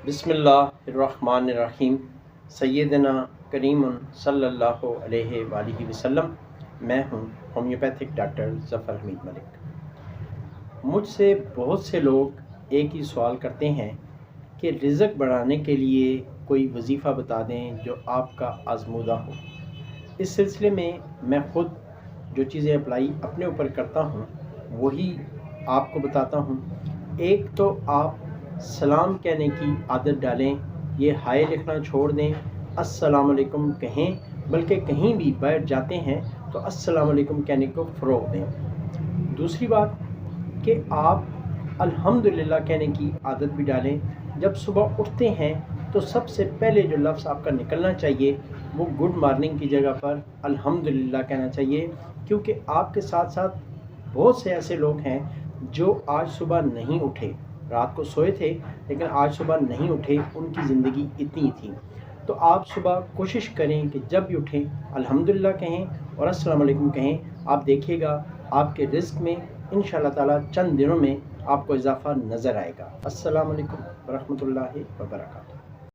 बिस्मिल्लाहिर्रहमानिर्रहीम। सैयदना करीम सल्लल्लाहु अलैहि वालिहि वसल्लम। मैं हूँ होम्योपैथिक डॉक्टर ज़फ़र हमीद मलिक। मुझसे बहुत से लोग एक ही सवाल करते हैं कि रिज़्क़ बढ़ाने के लिए कोई वजीफ़ा बता दें जो आपका आज़मूदा हो। इस सिलसिले में मैं ख़ुद जो चीज़ें अप्लाई अपने ऊपर करता हूँ वही आपको बताता हूँ। एक तो आप सलाम कहने की आदत डालें, ये हाय लिखना छोड़ दें, अस्सलाम वालेकुम कहें, बल्कि कहीं भी बैठ जाते हैं तो अस्सलाम वालेकुम कहने को फ़रोग़ दें। दूसरी बात कि आप अल्हम्दुलिल्लाह कहने की आदत भी डालें। जब सुबह उठते हैं तो सबसे पहले जो लफ्ज़ आपका निकलना चाहिए वो गुड मॉर्निंग की जगह पर अल्हम्दुलिल्लाह कहना चाहिए, क्योंकि आपके साथ साथ बहुत से ऐसे लोग हैं जो आज सुबह नहीं उठे, रात को सोए थे लेकिन आज सुबह नहीं उठे, उनकी ज़िंदगी इतनी थी। तो आप सुबह कोशिश करें कि जब भी उठें अल्हम्दुलिल्लाह कहें और अस्सलाम वालेकुम कहें। आप देखिएगा आपके रिज़्क़ में इंशाअल्लाह ताला चंद दिनों में आपको इजाफ़ा नज़र आएगा। अस्सलाम वालेकुम व रहमतुल्लाहि व बरकातुहू।